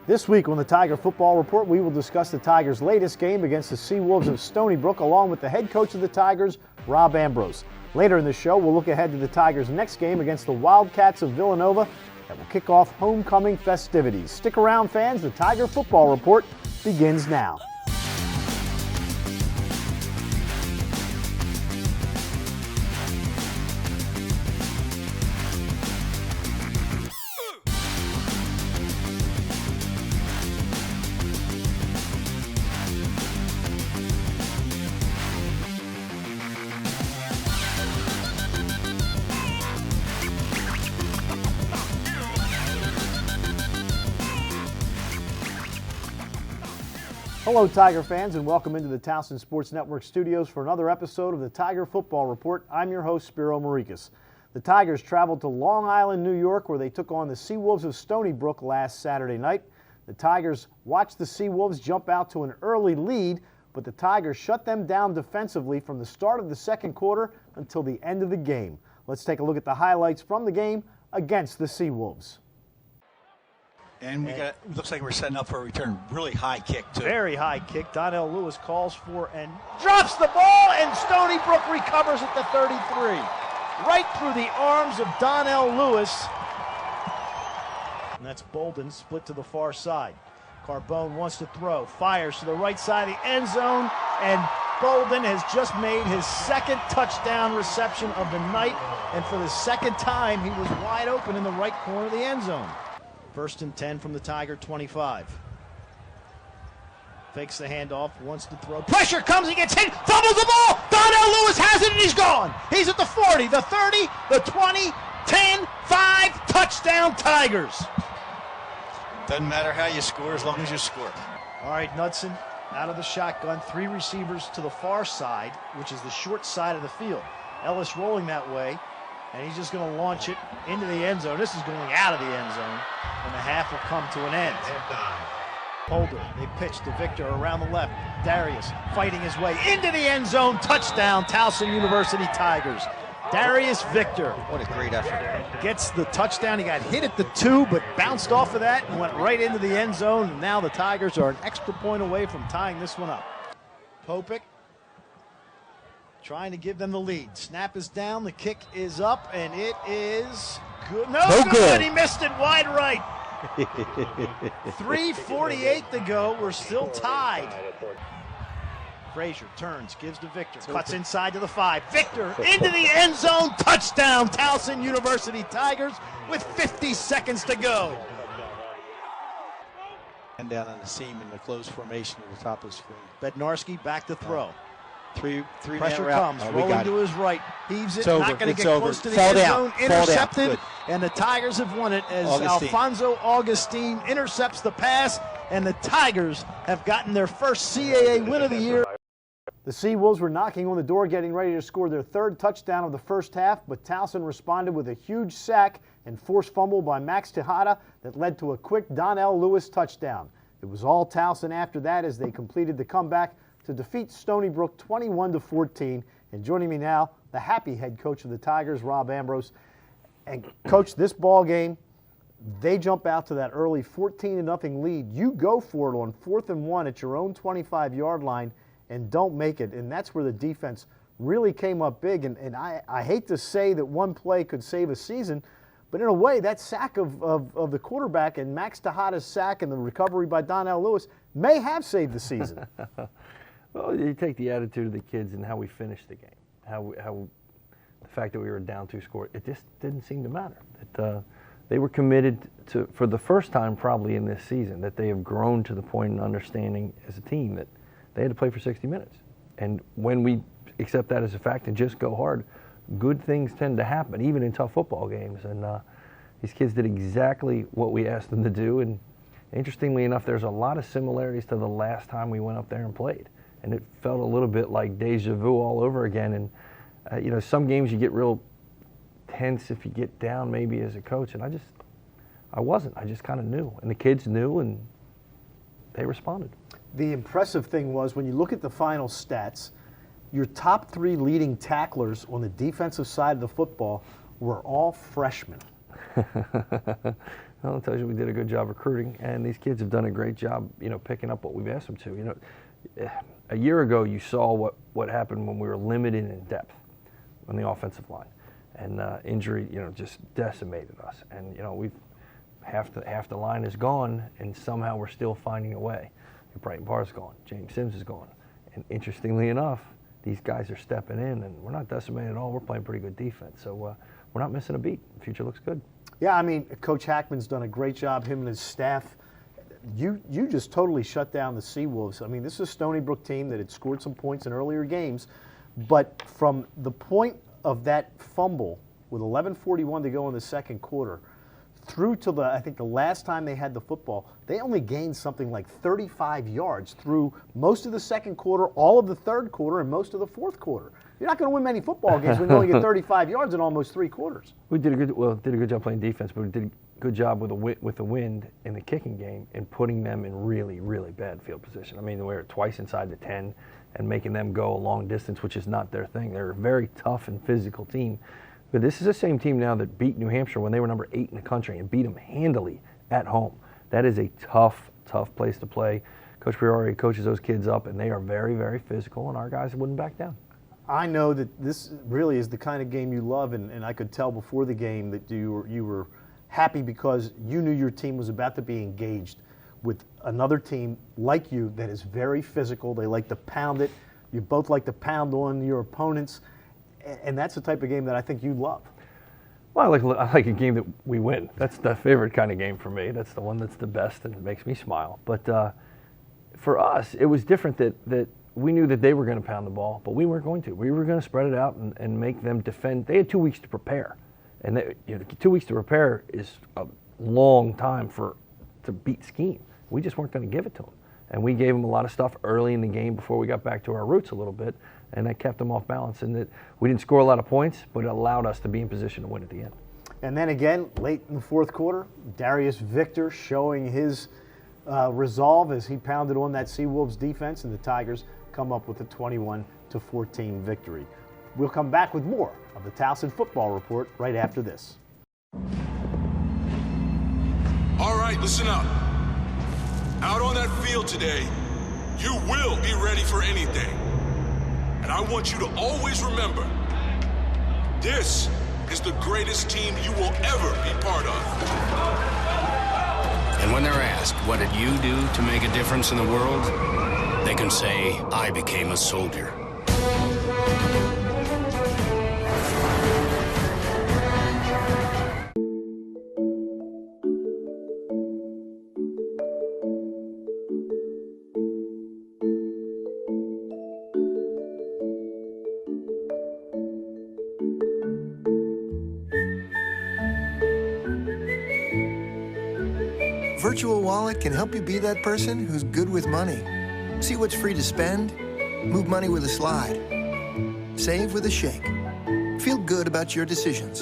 This week on the Tiger Football Report, we will discuss the Tigers' latest game against the Seawolves of Stony Brook, along with the head coach of the Tigers, Rob Ambrose. Later in the show, we'll look ahead to the Tigers' next game against the Wildcats of Villanova that will kick off homecoming festivities. Stick around, fans. The Tiger Football Report begins now. Hello, Tiger fans, and welcome into the Towson Sports Network studios for another episode of the Tiger Football Report. I'm your host, Spiro Marikas. The Tigers traveled to Long Island, New York, where they took on the Seawolves of Stony Brook last Saturday night. The Tigers watched the Seawolves jump out to an early lead, but the Tigers shut them down defensively from the start of the second quarter until the end of the game. Let's take a look at the highlights from the game against the Seawolves. And looks like we're setting up for a return. Really high kick, too. Very high kick. Donnell Lewis calls for and drops the ball, and Stony Brook recovers at the 33. Right through the arms of Donnell Lewis. And that's Bolden split to the far side. Carbone wants to throw, fires to the right side of the end zone, and Bolden has just made his second touchdown reception of the night, and for the second time he was wide open in the right corner of the end zone. First and 10 from the Tiger 25. Fakes the handoff, wants to throw. Pressure comes, he gets hit, fumbles the ball! Donnell Lewis has it and he's gone! He's at the 40, the 30, the 20, 10, 5, touchdown Tigers! Doesn't matter how you score as long as you score. All right, Knudsen out of the shotgun, three receivers to the far side, which is the short side of the field. Ellis rolling that way, and he's just going to launch it into the end zone. This is going out of the end zone, and the half will come to an end. Holder, they pitch to Victor around the left. Darius fighting his way into the end zone. Touchdown, Towson University Tigers. Darius Victor. What a great effort. Gets the touchdown. He got hit at the 2, but bounced off of that and went right into the end zone. And now the Tigers are an extra point away from tying this one up. Popik trying to give them the lead. Snap is down, the kick is up, and it is good. No good. He missed it wide right. 3:48 to go. We're still tied. Frazier turns, gives to Victor, cuts inside to the 5. Victor into the end zone. Touchdown, Towson University Tigers with 50 seconds to go. And down on the seam in the closed formation at the top of the screen. Bednarski back to throw. Three Pressure route. comes, rolling to his right, heaves it, It's over. not going to It's get over. close to the Fall end down. zone, Fall down. intercepted, Good. and the Tigers have won it as Augustine. Alfonso Augustine intercepts the pass, and the Tigers have gotten their first CAA win of the year. The Seawolves were knocking on the door, getting ready to score their third touchdown of the first half, but Towson responded with a huge sack and forced fumble by Max Tejada that led to a quick Donnell Lewis touchdown. It was all Towson after that as they completed the comeback to defeat Stony Brook 21-14. And joining me now, the happy head coach of the Tigers, Rob Ambrose. And coach, this ball game, they jump out to that early 14-0 lead. You go for it on 4th and 1 at your own 25-yard line and don't make it. And that's where the defense really came up big. And I hate to say that one play could save a season, but in a way, that sack of the quarterback and Max Tejada's sack and the recovery by Donnell Lewis may have saved the season. Well, you take the attitude of the kids and how we finished the game, how the fact that we were down 2 scores, it just didn't seem to matter. They were committed to, for the first time probably in this season, that they have grown to the point in understanding as a team that they had to play for 60 minutes. And when we accept that as a fact and just go hard, good things tend to happen, even in tough football games. And these kids did exactly what we asked them to do. And interestingly enough, there's a lot of similarities to the last time we went up there and played. And it felt a little bit like deja vu all over again. And, some games you get real tense if you get down maybe as a coach. And I wasn't. I just kind of knew. And the kids knew, and they responded. The impressive thing was when you look at the final stats, your top 3 leading tacklers on the defensive side of the football were all freshmen. Well, it tells you we did a good job recruiting, and these kids have done a great job, picking up what we've asked them to. A year ago, you saw what happened when we were limited in depth on the offensive line, and injury, just decimated us. And we've half the line is gone, and somehow we're still finding a way. Brighton Barr's gone, James Sims is gone, and interestingly enough, these guys are stepping in, and we're not decimated at all. We're playing pretty good defense, so we're not missing a beat. The future looks good. Yeah, I mean, Coach Hackman's done a great job, him and his staff. You just totally shut down the Seawolves. I mean, this is a Stony Brook team that had scored some points in earlier games, but from the point of that fumble with 11:41 to go in the second quarter through to I think the last time they had the football, they only gained something like 35 yards through most of the second quarter, all of the third quarter, and most of the fourth quarter. You're not going to win many football games when you only get 35 yards in almost 3 quarters. We did a good job playing defense, but we did a good job with the wind in the kicking game and putting them in really, really bad field position. I mean, we were twice inside the 10 and making them go a long distance, which is not their thing. They're a very tough and physical team. But this is the same team now that beat New Hampshire when they were number 8 in the country and beat them handily at home. That is a tough, tough place to play. Coach Priori coaches those kids up, and they are very, very physical, and our guys wouldn't back down. I know that this really is the kind of game you love, and I could tell before the game that you were happy because you knew your team was about to be engaged with another team like you that is very physical. They like to pound it. You both like to pound on your opponents, and that's the type of game that I think you love. Well, I like a game that we win. That's the favorite kind of game for me. That's the one that's the best and it makes me smile. But for us, it was different that we knew that they were going to pound the ball, but we weren't going to. We were going to spread it out and make them defend. They had 2 weeks to prepare. And 2 weeks to prepare is a long time to beat scheme. We just weren't going to give it to them. And we gave them a lot of stuff early in the game before we got back to our roots a little bit, and that kept them off balance. And that we didn't score a lot of points, but it allowed us to be in position to win at the end. And then again, late in the fourth quarter, Darius Victor showing his resolve as he pounded on that Seawolves defense, and the Tigers come up with a 21-14 victory. We'll come back with more of the Towson Football Report right after this. All right, listen up. Out on that field today, you will be ready for anything. And I want you to always remember, this is the greatest team you will ever be part of. And when they're asked, what did you do to make a difference in the world? They can say, I became a soldier. Virtual Wallet can help you be that person who's good with money. See what's free to spend, move money with a slide, save with a shake. Feel good about your decisions.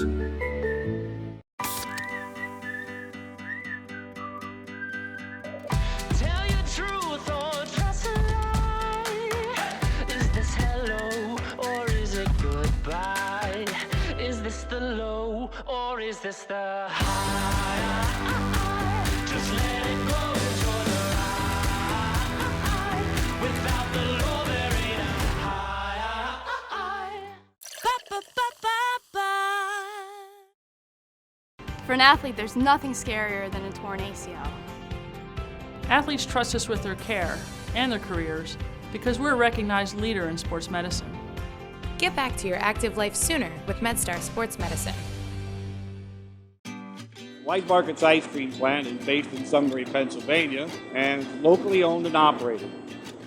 Tell your truth or trust a lie. Is this hello or is it goodbye? Is this the low or is this the high? Just let it go, enjoy the ride. Without the low, there ain't a high. For an athlete, there's nothing scarier than a torn ACL. Athletes trust us with their care and their careers because we're a recognized leader in sports medicine. Get back to your active life sooner with MedStar Sports Medicine. White Market's ice cream plant is based in Sunbury, Pennsylvania, and locally owned and operated.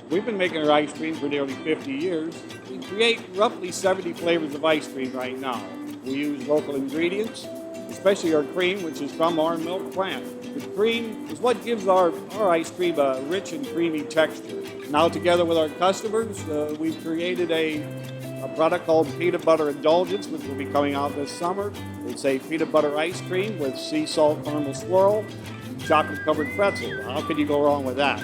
We've been making our ice cream for nearly 50 years. We create roughly 70 flavors of ice cream right now. We use local ingredients, especially our cream, which is from our milk plant. The cream is what gives our ice cream a rich and creamy texture. Now, together with our customers, we've created a product called Peanut Butter Indulgence, which will be coming out this summer. It's a peanut butter ice cream with sea salt caramel swirl, and chocolate-covered pretzel. How could you go wrong with that?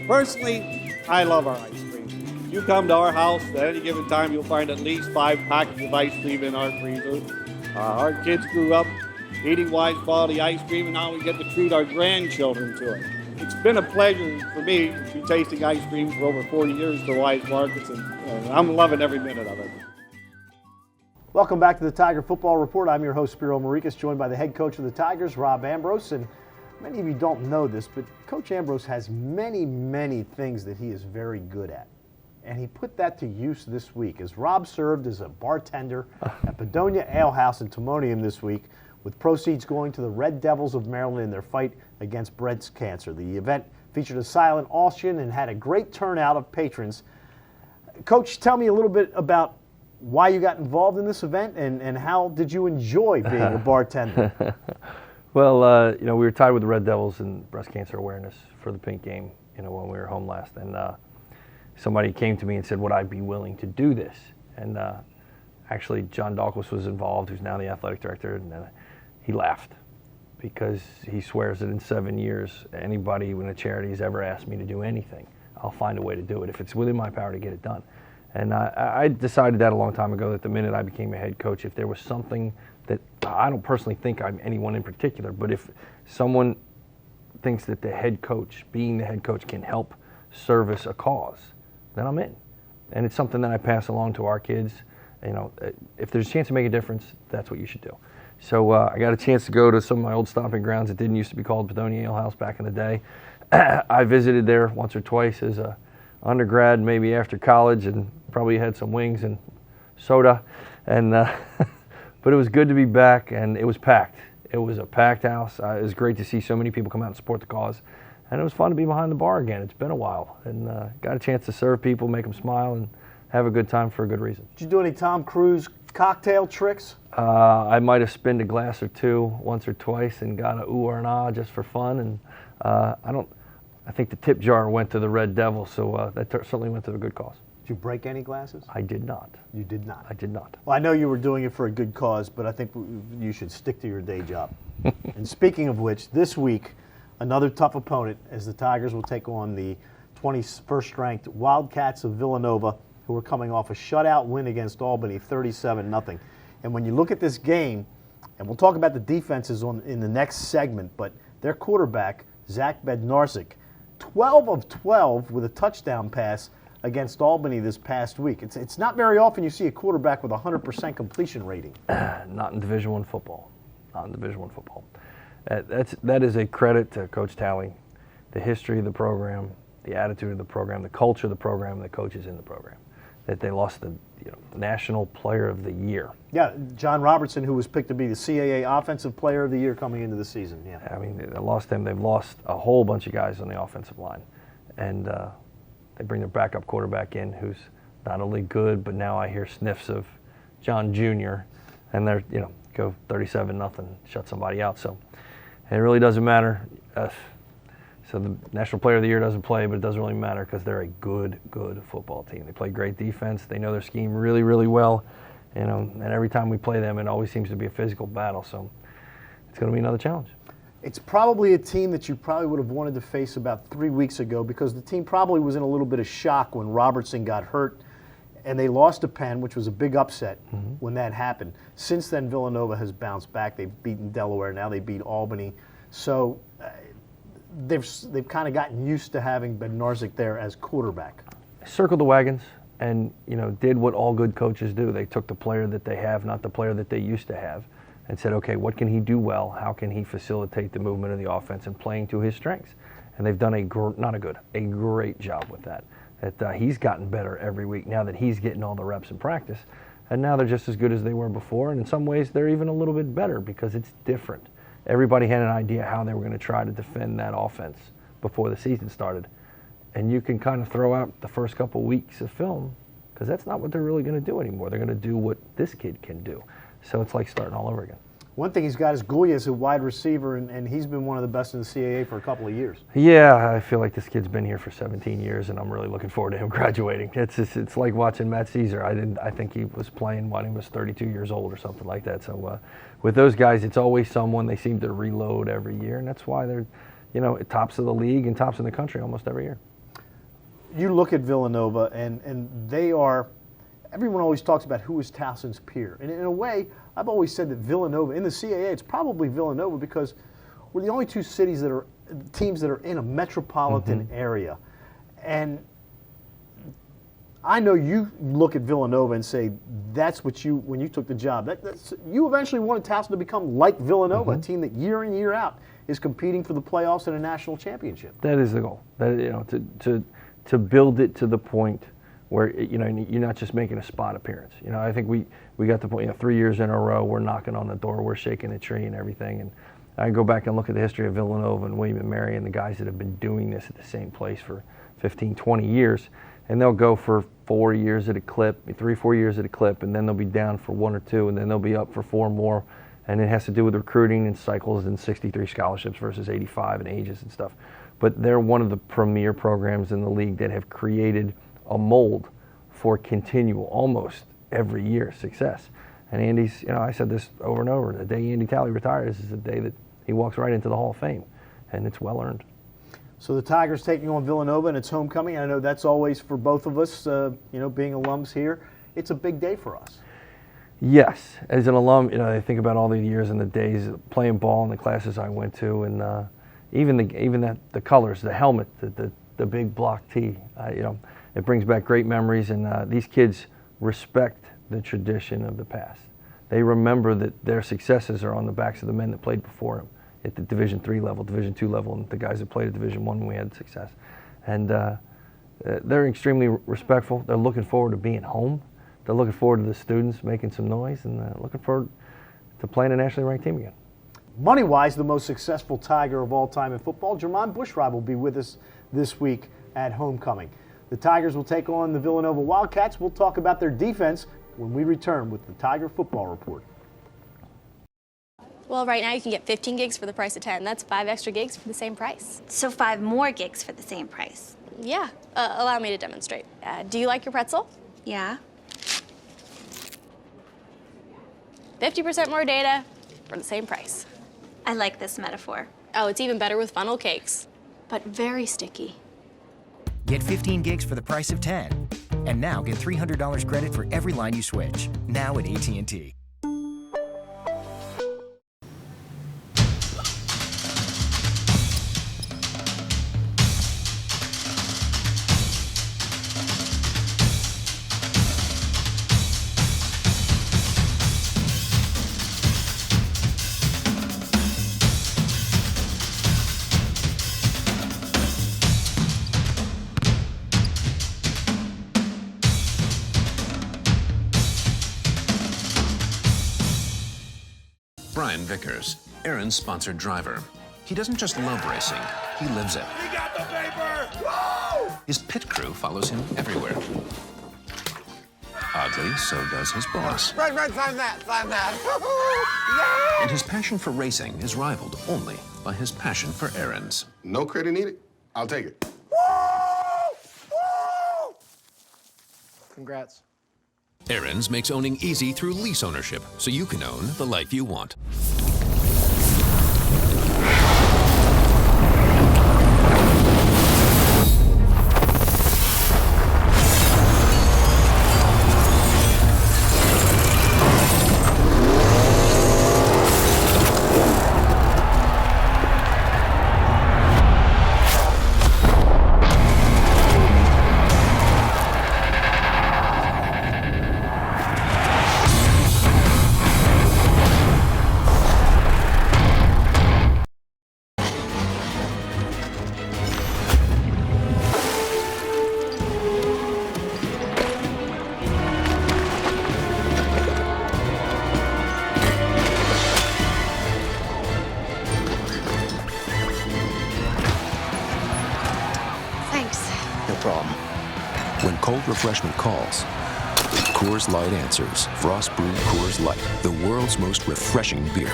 Personally, I love our ice cream. If you come to our house at any given time, you'll find at least 5 packets of ice cream in our freezer. Our kids grew up eating Wise Quality ice cream, and now we get to treat our grandchildren to it. It's been a pleasure for me to be tasting ice cream for over 40 years for Wise Markets, and I'm loving every minute of it. Welcome back to the Tiger Football Report. I'm your host, Spiro Marikas, joined by the head coach of the Tigers, Rob Ambrose. And many of you don't know this, but Coach Ambrose has many, many things that he is very good at. And he put that to use this week as Rob served as a bartender at Bedonia Ale House in Timonium this week, with proceeds going to the Red Devils of Maryland in their fight against breast cancer. The event featured a silent auction and had a great turnout of patrons. Coach, tell me a little bit about why you got involved in this event and how did you enjoy being a bartender? Well, we were tied with the Red Devils in breast cancer awareness for the Pink Game, when we were home last. And somebody came to me and said, would I be willing to do this? And actually, John Dahlquist was involved, who's now the athletic director, and he laughed because he swears that in 7 years, anybody in a charity has ever asked me to do anything, I'll find a way to do it if it's within my power to get it done. And I decided that a long time ago, that the minute I became a head coach, if there was something that I don't personally think I'm anyone in particular, but if someone thinks that the head coach, being the head coach, can help service a cause, then I'm in. And it's something that I pass along to our kids. If there's a chance to make a difference, that's what you should do. So I got a chance to go to some of my old stomping grounds. It didn't used to be called Bedonia Ale House back in the day. I visited there once or twice as a undergrad, maybe after college, and probably had some wings and soda. And but it was good to be back, and it was packed. It was a packed house. It was great to see so many people come out and support the cause. And it was fun to be behind the bar again. It's been a while, and got a chance to serve people, make them smile, and have a good time for a good reason. Did you do any Tom Cruise cocktail tricks? I might have spinned a glass or two once or twice and got a ooh or an ah just for fun. And I think the tip jar went to the Red Devil, so that certainly went to a good cause. Did you break any glasses? I did not. You did not? I did not. Well, I know you were doing it for a good cause, but I think you should stick to your day job. And speaking of which, this week, another tough opponent, as the Tigers will take on the 21st-ranked Wildcats of Villanova, who are coming off a shutout win against Albany, 37-0. And when you look at this game, and we'll talk about the defenses in the next segment, but their quarterback, Zach Bednarczyk, 12 of 12 with a touchdown pass against Albany this past week. It's not very often you see a quarterback with a 100% completion rating. Not in Division I football. Not in Division I football. That is a credit to Coach Talley, the history of the program, the attitude of the program, the culture of the program, and the coaches in the program. That they lost the National Player of the Year. Yeah, John Robertson, who was picked to be the CAA Offensive Player of the Year coming into the season. Yeah, I mean, they lost him. They've lost a whole bunch of guys on the offensive line, and they bring their backup quarterback in, who's not only good, but now I hear sniffs of John Jr. And they're go 37-0, shut somebody out. So it really doesn't matter. So the National Player of the Year doesn't play, but it doesn't really matter because they're a good football team. They play great defense. They know their scheme really, really well. And every time we play them, it always seems to be a physical battle. So it's going to be another challenge. It's probably a team that you probably would have wanted to face about 3 weeks ago, because the team probably was in a little bit of shock when Robertson got hurt and they lost to Penn, which was a big upset when that happened. Since then, Villanova has bounced back. They've beaten Delaware. Now they beat Albany. So they've kind of gotten used to having Bednarczyk there as quarterback. Circled the wagons and did what all good coaches do. They took the player that they have, not the player that they used to have, and said, okay, what can he do well? How can he facilitate the movement of the offense and playing to his strengths? And they've done a great job with that. That he's gotten better every week now that he's getting all the reps in practice. And now they're just as good as they were before. And in some ways, they're even a little bit better because it's different. Everybody had an idea how they were going to try to defend that offense before the season started. And you can kind of throw out the first couple weeks of film because that's not what they're really going to do anymore. They're going to do what this kid can do. So it's like starting all over again. One thing he's got is Gulia as a wide receiver, and he's been one of the best in the CAA for a couple of years. Yeah, I feel like this kid's been here for 17 years, and I'm really looking forward to him graduating. It's like watching Matt Caesar. I think he was playing when he was 32 years old or something like that. So with those guys, it's always someone. They seem to reload every year, and that's why they're, tops of the league and tops in the country almost every year. You look at Villanova, and they are, everyone always talks about who is Towson's peer. And in a way, I've always said that Villanova, in the CAA, it's probably Villanova because we're the only two teams that are in a metropolitan area. And I know you look at Villanova and say that's what when you took the job. You eventually wanted Towson to become like Villanova, a team that year in, year out is competing for the playoffs and a national championship. That is the goal. To build it to the point where you're not just making a spot appearance. I think we got the point. 3 years in a row, we're knocking on the door, we're shaking a tree and everything. And I go back and look at the history of Villanova and William and Mary and the guys that have been doing this at the same place for 15, 20 years. And they'll go for 4 years at a clip, 3, 4 years at a clip, and then they'll be down for 1 or 2, and then they'll be up for 4 more. And it has to do with recruiting and cycles and 63 scholarships versus 85 and ages and stuff. But they're one of the premier programs in the league that have created a mold for continual, almost every year, success. And Andy's, I said this over and over, the day Andy Talley retires is the day that he walks right into the Hall of Fame, and it's well earned. So the Tigers taking on Villanova and it's homecoming. I know that's always for both of us, being alums here. It's a big day for us. Yes, as an alum, I think about all the years and the days playing ball in the classes I went to, and even the colors, the helmet, the big block tee. It brings back great memories, and these kids respect the tradition of the past. They remember that their successes are on the backs of the men that played before them at the Division III level, Division II level, and the guys that played at Division I when we had success. And they're extremely respectful. They're looking forward to being home. They're looking forward to the students making some noise, and looking forward to playing a nationally ranked team again. Money-wise, the most successful Tiger of all time in football, Jermon Bushrod, will be with us this week at homecoming. The Tigers will take on the Villanova Wildcats. We'll talk about their defense when we return with the Tiger Football Report. Well, right now you can get 15 gigs for the price of 10. That's 5 extra gigs for the same price. So 5 more gigs for the same price? Yeah. Allow me to demonstrate. Do you like your pretzel? Yeah. 50% more data for the same price. I like this metaphor. Oh, it's even better with funnel cakes, but very sticky. Get 15 gigs for the price of 10. And now get $300 credit for every line you switch. Now at AT&T. Brian Vickers, Aaron's sponsored driver. He doesn't just love racing, he lives it. We got the paper! Woo! His pit crew follows him everywhere. Oddly, so does his boss. Right, sign that. And his passion for racing is rivaled only by his passion for errands. No credit needed. I'll take it. Congrats. Aaron's makes owning easy through lease ownership, so you can own the life you want. When cold refreshment calls, Coors Light answers. Frost brewed Coors Light, the world's most refreshing beer.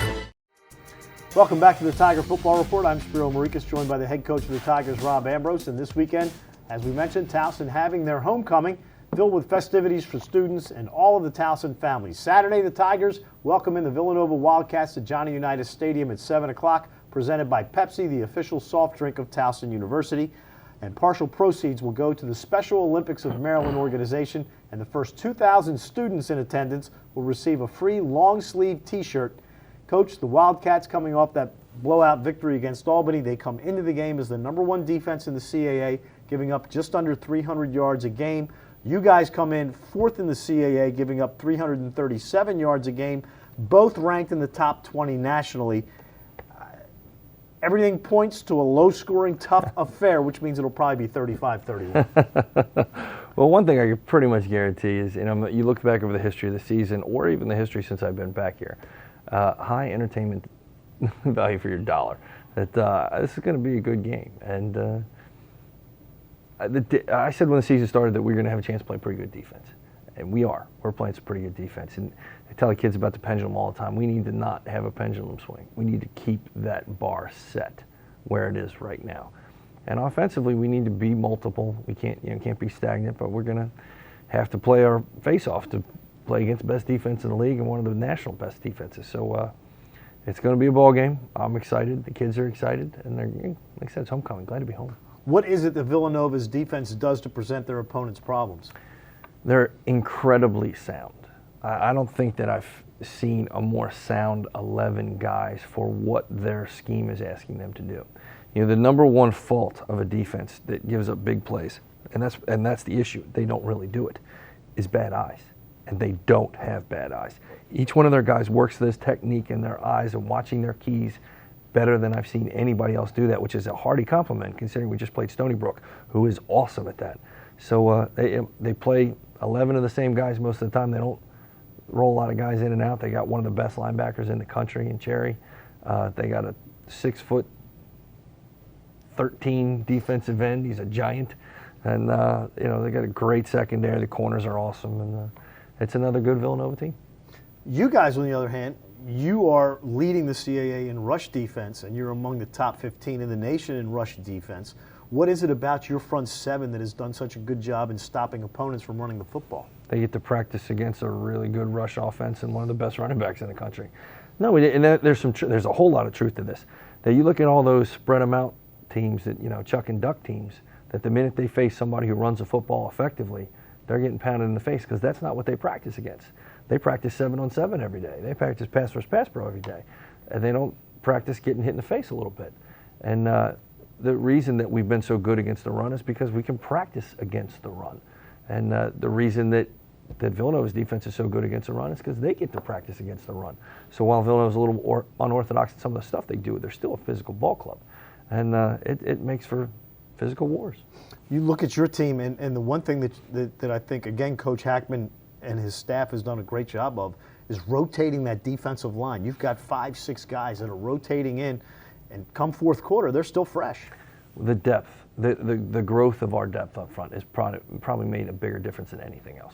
Welcome back to the Tiger Football Report. I'm Spiro Marikas, joined by the head coach of the Tigers, Rob Ambrose. And this weekend, as we mentioned, Towson having their homecoming filled with festivities for students and all of the Towson families. Saturday, the Tigers welcome in the Villanova Wildcats to Johnny Unitas Stadium at 7 o'clock, presented by Pepsi, the official soft drink of Towson University. and partial proceeds will go to the Special Olympics of Maryland organization, and the first 2,000 students in attendance will receive a free long-sleeve T-shirt. Coach, the Wildcats coming off that blowout victory against Albany, they come into the game as the #1 defense in the CAA, giving up just under 300 yards a game. You guys come in 4th in the CAA, giving up 337 yards a game, both ranked in the top 20 nationally. Everything points to a low-scoring, tough affair, which means it'll probably be 35-31. Well, one thing I can pretty much guarantee is, you look back over the history of the season, or even the history since I've been back here, high entertainment value for your dollar. That this is going to be a good game. And I said when the season started that we were going to have a chance to play pretty good defense. And we are. We're playing some pretty good defense. And I tell the kids about the pendulum all the time. We need to not have a pendulum swing. We need to keep that bar set where it is right now. And offensively, we need to be multiple. We can't be stagnant, but we're going to have to play our face off to play against the best defense in the league and one of the national best defenses. So it's going to be a ball game. I'm excited. The kids are excited. And they're, like I said, it's homecoming. Glad to be home. What is it that Villanova's defense does to present their opponents' problems? They're incredibly sound. I don't think that I've seen a more sound 11 guys for what their scheme is asking them to do. The #1 fault of a defense that gives up big plays, and that's the issue, they don't really do it, is bad eyes. And they don't have bad eyes. Each one of their guys works this technique in their eyes and watching their keys better than I've seen anybody else do that, which is a hearty compliment considering we just played Stony Brook, who is awesome at that. So they play 11 of the same guys most of the time. They don't roll a lot of guys in and out. They got one of the best linebackers in the country in Cherry. They got a 6'13" defensive end. He's a giant. And, they got a great secondary. The corners are awesome. And it's another good Villanova team. You guys, on the other hand, you are leading the CAA in rush defense, and you're among the top 15 in the nation in rush defense. What is it about your front seven that has done such a good job in stopping opponents from running the football? They get to practice against a really good rush offense and one of the best running backs in the country. No, and there's a whole lot of truth to this. That you look at all those spread them out teams, that chuck and duck teams, that the minute they face somebody who runs the football effectively, they're getting pounded in the face because that's not what they practice against. They practice 7-on-7 every day. They practice pass versus pass pro every day, and they don't practice getting hit in the face a little bit. And the reason that we've been so good against the run is because we can practice against the run. And the reason that Villanova's defense is so good against the run is because they get to practice against the run. So while Villanova's a little unorthodox in some of the stuff they do, they're still a physical ball club. And it makes for physical wars. You look at your team, and the one thing that I think, again, Coach Hackman and his staff has done a great job of is rotating that defensive line. You've got 5-6 guys that are rotating in, and come fourth quarter, they're still fresh. The depth, the growth of our depth up front has probably made a bigger difference than anything else.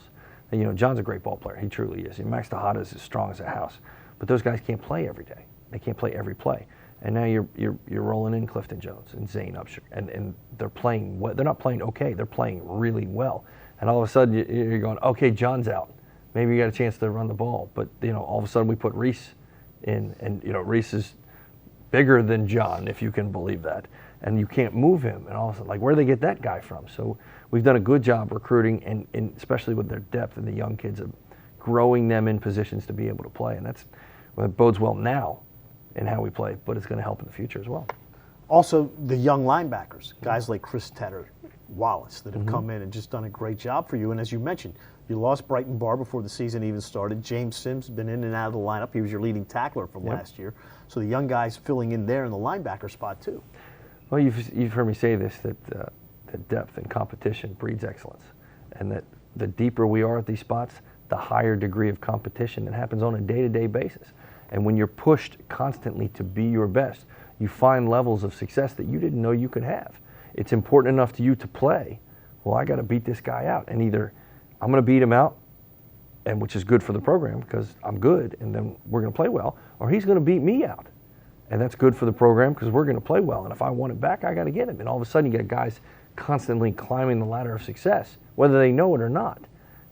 And, John's a great ball player. He truly is. And Max Tejada is as strong as a house. But those guys can't play every day. They can't play every play. And now you're rolling in Clifton Jones and Zane Upshur, and they're playing well. They're not playing okay. They're playing really well. And all of a sudden you're going, okay, John's out. Maybe you got a chance to run the ball. But all of a sudden we put Reese in, and Reese is bigger than John, if you can believe that. And you can't move him. And all of a sudden, where do they get that guy from? So we've done a good job recruiting, and especially with their depth and the young kids, of growing them in positions to be able to play. And it bodes well now in how we play, but it's going to help in the future as well. Also, the young linebackers, guys like Chris Tedder, Wallace, that have come in and just done a great job for you. And as you mentioned, you lost Brighton Barr before the season even started. James Sims has been in and out of the lineup. He was your leading tackler from last year. So the young guys filling in there in the linebacker spot too. Well, you've heard me say this, that depth and competition breeds excellence, and that the deeper we are at these spots, the higher degree of competition that happens on a day-to-day basis. And when you're pushed constantly to be your best, you find levels of success that you didn't know you could have. It's important enough to you to play, well, I got to beat this guy out. And either I'm going to beat him out, and which is good for the program because I'm good and then we're going to play well, or he's going to beat me out. And that's good for the program because we're going to play well. And if I want it back, I got to get him. And all of a sudden you get guys constantly climbing the ladder of success, whether they know it or not.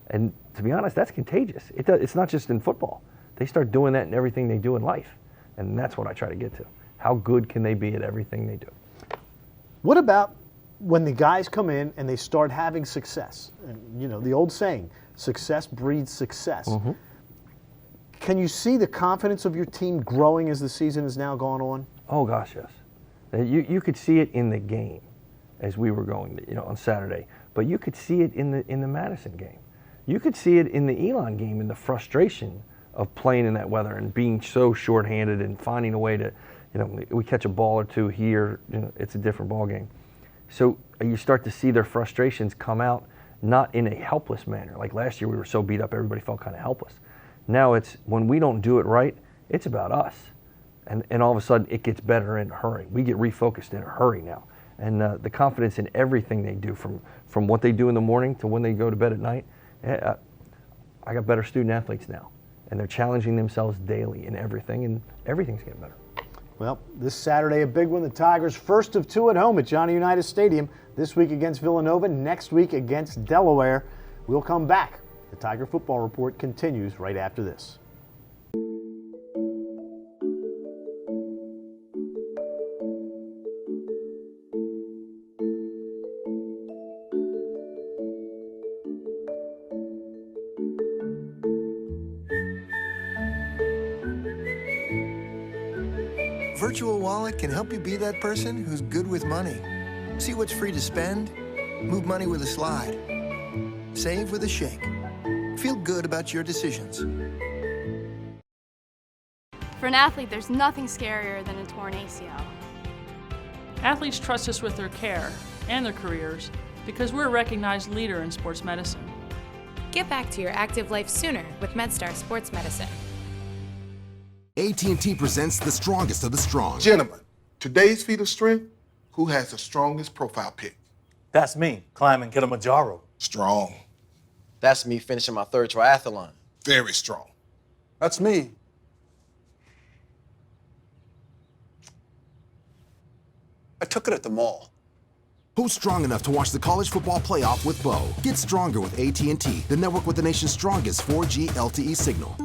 And to be honest, that's contagious. It's not just in football. They start doing that in everything they do in life. And that's what I try to get to. How good can they be at everything they do? What about when the guys come in and they start having success, and you know the old saying, success breeds success. Mm-hmm. Can you see the confidence of your team growing as the season has now gone on? Oh gosh, yes. You could see it in the game as we were going, on Saturday. But you could see it in the Madison game. You could see it in the Elon game, in the frustration of playing in that weather and being so shorthanded and finding a way to, we catch a ball or two here, it's a different ball game. So you start to see their frustrations come out, not in a helpless manner. Like last year, we were so beat up, everybody felt kind of helpless. Now it's when we don't do it right, it's about us. And all of a sudden, it gets better in a hurry. We get refocused in a hurry now. And the confidence in everything they do, from what they do in the morning to when they go to bed at night, I got better student athletes now. And they're challenging themselves daily in everything, and everything's getting better. Well, this Saturday, a big one. The Tigers, first of two at home at Johnny Unitas Stadium. This week against Villanova, next week against Delaware. We'll come back. The Tiger Football Report continues right after this. Virtual Wallet can help you be that person who's good with money. See what's free to spend, move money with a slide, save with a shake. Feel good about your decisions. For an athlete, there's nothing scarier than a torn ACL. Athletes trust us with their care and their careers because we're a recognized leader in sports medicine. Get back to your active life sooner with MedStar Sports Medicine. AT&T presents the strongest of the strong. Gentlemen, today's feat of strength, who has the strongest profile pic? That's me, climbing Kilimanjaro. Strong. That's me finishing my third triathlon. Very strong. That's me. I took it at the mall. Who's strong enough to watch the college football playoff with Bo? Get stronger with AT&T, the network with the nation's strongest 4G LTE signal.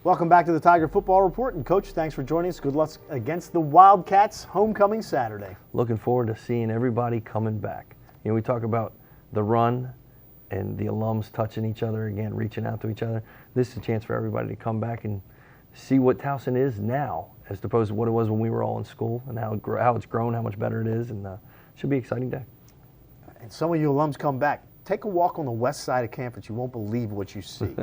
Welcome back to the Tiger Football Report. And Coach, thanks for joining us. Good luck against the Wildcats homecoming Saturday. Looking forward to seeing everybody coming back. We talk about the run and the alums touching each other again, reaching out to each other. This is a chance for everybody to come back and see what Towson is now as opposed to what it was when we were all in school, and how it's grown, how much better it is, and it should be an exciting day. And some of you alums come back. Take a walk on the west side of campus. You won't believe what you see.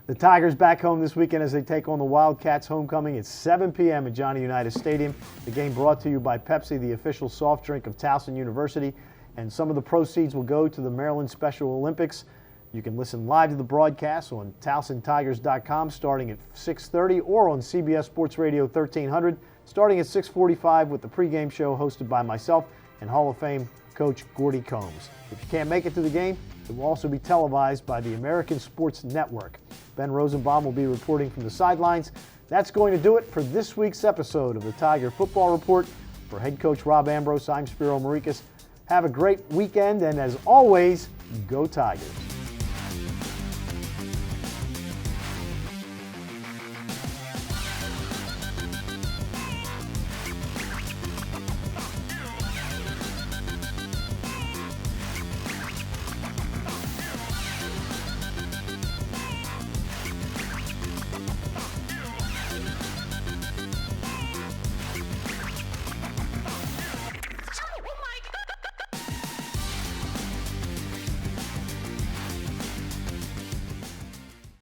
The Tigers back home this weekend as they take on the Wildcats homecoming at 7 p.m. at Johnny Unitas Stadium. The game brought to you by Pepsi, the official soft drink of Towson University. And some of the proceeds will go to the Maryland Special Olympics. You can listen live to the broadcast on TowsonTigers.com starting at 6:30 or on CBS Sports Radio 1300 starting at 6:45 with the pregame show hosted by myself and Hall of Fame Coach Gordy Combs. If you can't make it to the game, it will also be televised by the American Sports Network. Ben Rosenbaum will be reporting from the sidelines. That's going to do it for this week's episode of the Tiger Football Report. For head coach Rob Ambrose, I'm Spiro Marikas. Have a great weekend, and as always, go Tigers.